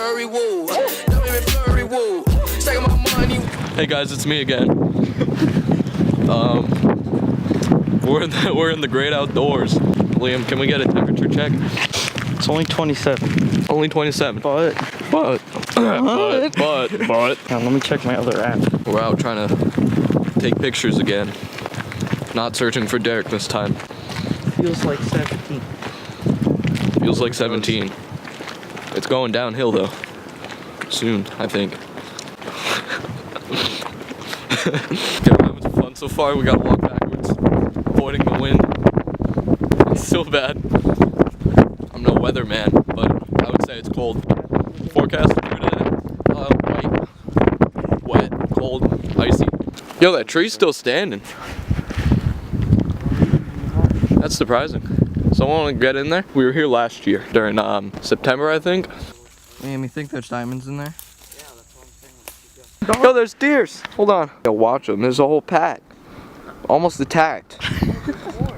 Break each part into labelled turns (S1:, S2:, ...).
S1: hurry, woo. Don't even flurry, woo. Stacking my money.
S2: Hey guys, it's me again. We're in the great outdoors. Liam, can we get a temperature check?
S3: It's only 27.
S2: Only 27.
S3: But.
S2: Now,
S3: let me check my other app.
S2: we're out trying to take pictures again. Not searching for Derek this time.
S3: Feels like 17.
S2: Feels like 17. It's going downhill though. Soon, I think. Okay, we're having fun so far. We gotta walk backwards, avoiding the wind. It's so bad. I'm no weatherman, but I would say it's cold. Forecast for today. White, wet, cold, icy. Yo, that tree's still standing. That's surprising. Someone want to get in there? We were here last year during September, I think.
S3: Man, you think there's diamonds in there?
S2: Yo, there's deers. Hold on. Yo, watch them. There's a whole pack. Almost attacked.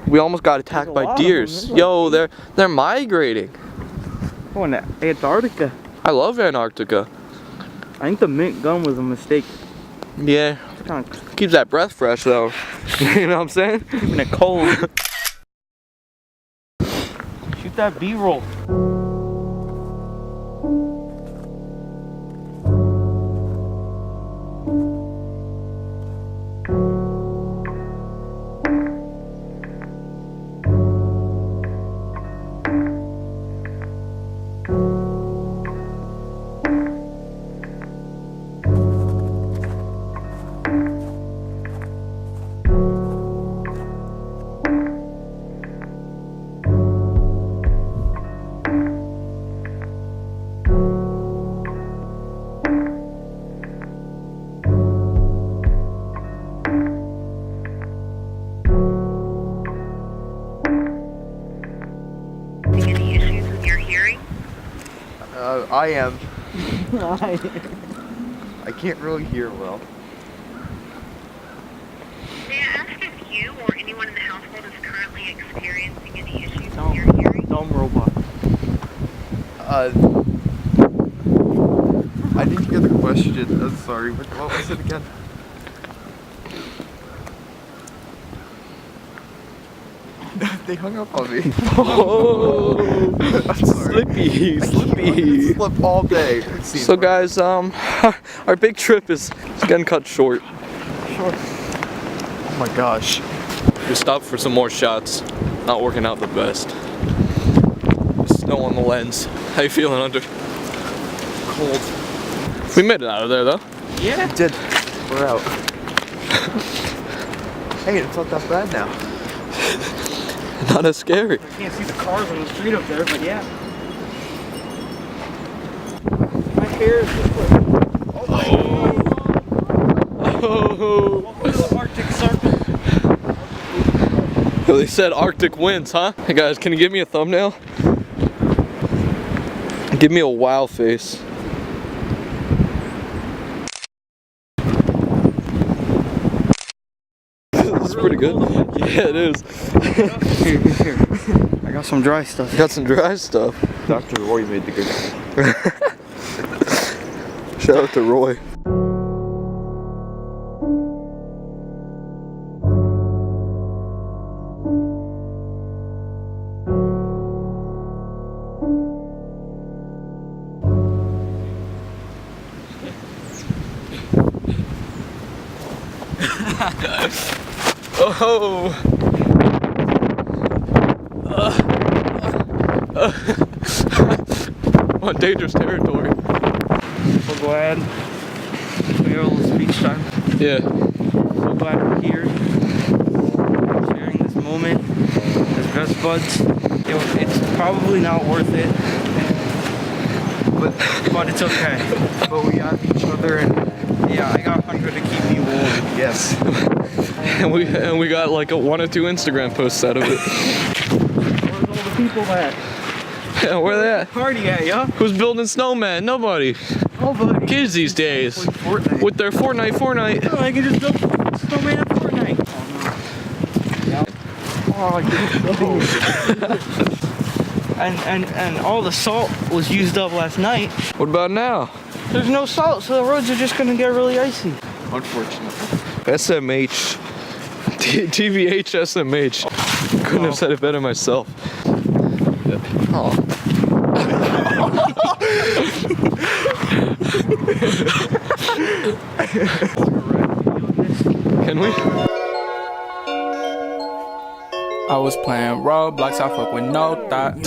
S2: We almost got attacked by deers. Yo, they're migrating.
S3: Oh, in Antarctica.
S2: I love Antarctica.
S3: I think the mint gun was a mistake.
S2: Yeah.
S3: Kind of
S2: Keeps that breath fresh though. You know what I'm saying?
S3: keeping it cold. Shoot that B-roll.
S4: I am. I can't really hear well.
S5: May I ask if you or anyone in the household is currently experiencing any issues with your hearing?
S3: Dumb robot.
S4: I didn't hear the question. I'm sorry. What was it again? They hung up on me.
S2: Oh,
S4: I'm sorry.
S2: slippy.
S4: Slip all day.
S2: So guys, our big trip is getting cut short.
S4: Oh my gosh.
S2: We stopped for some more shots. Not working out the best. Snow on the lens. How you feeling, Hunter?
S4: Cold.
S2: We made it out of there though.
S3: Yeah.
S4: Did. We're out. Hey, it's not that bad now.
S2: Not as scary.
S3: I can't see the cars on the street up there, but yeah. My hair is just like...
S2: Oh.
S3: Welcome to the Arctic Circle.
S2: Yo, they said Arctic winds, huh? Hey guys, can you give me a thumbnail? Give me a wow face. This is pretty good. Yeah, it is.
S3: Here. I got some dry stuff.
S2: Got some dry stuff.
S4: Dr. Roy made the good call.
S2: Shout out to Roy. Oh. On dangerous territory.
S3: So glad we have a little speech time.
S2: Yeah.
S3: So glad we're here. Sharing this moment as best buds. It's probably not worth it. But it's okay.
S4: But we got each other and
S3: Yeah, I got Hunter to keep me warm.
S4: yes.
S2: And we got like 1 or 2 Instagram posts out of it.
S3: Where's all the people at?
S2: Yeah, where they at?
S3: Party at, yeah?
S2: Who's building snowman? Nobody.
S3: Nobody.
S2: Kids these days.
S4: Fortnite.
S2: With their Fortnite.
S3: Oh, I can just build snowman at Fortnite. Oh, no. Yeah. Oh, I and all the salt was used up last night.
S2: What about now?
S3: There's no salt, so the roads are just gonna get really icy.
S4: Unfortunately.
S2: SMH. TVH SMH. Couldn't have said it better myself. Oh. Can we?
S6: I was playing Roblox, I fuck with no thought.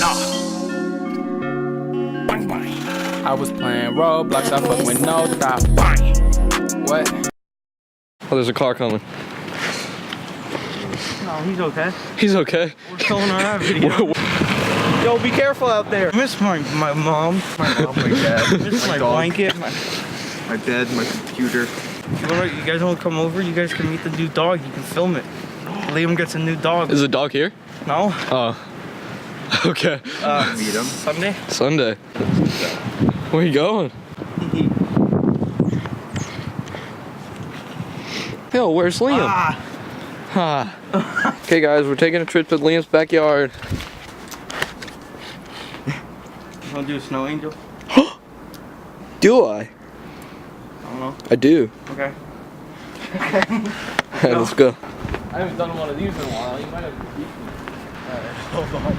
S6: I was playing Roblox, I fuck with no thought. What?
S2: Oh, there's a car coming.
S3: No, he's okay.
S2: He's okay.
S3: We're showing our video. Yo, be careful out there. I miss my mom.
S4: My mom, my dad,
S3: I miss my
S4: dog,
S3: blanket.
S4: my bed, my computer.
S3: You guys want to come over? You guys can meet the new dog. You can film it. Liam gets a new dog.
S2: Is the dog here?
S3: No?
S2: Oh. Okay.
S4: Meet him.
S3: Sunday?
S2: Sunday. Where you going? Yo, where's Liam? Ah. Okay, guys, we're taking a trip to Liam's backyard.
S3: You want to do a snow angel?
S2: Do I?
S3: I don't know.
S2: I do.
S3: Okay.
S2: Alright, let's go.
S6: I haven't done one of these in a while. You might have beat me. Alright, hold on.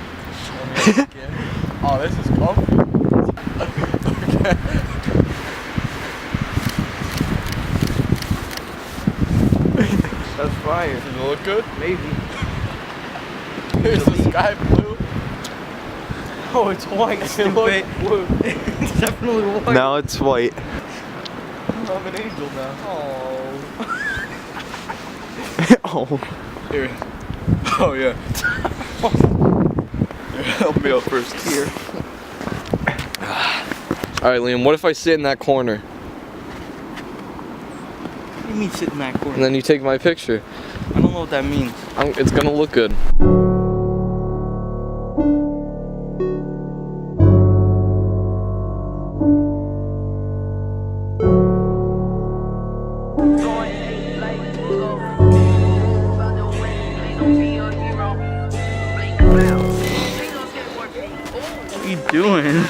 S6: Oh, this is comfy. Okay.
S3: That's fire.
S2: Does it look good?
S3: Maybe.
S6: Is the sky blue?
S3: Oh, it's white.
S6: It
S3: Stupid.
S6: looks blue.
S3: It's definitely white.
S4: Now it's white.
S6: I'm an angel now.
S4: Oh.
S2: Here. Oh, yeah.
S4: Help me out first here.
S2: Alright, Liam, what if I sit in that corner?
S3: What do you mean sit in that corner?
S2: And then you take my picture?
S3: I don't know what that means.
S2: It's gonna look good.
S3: What are you doing?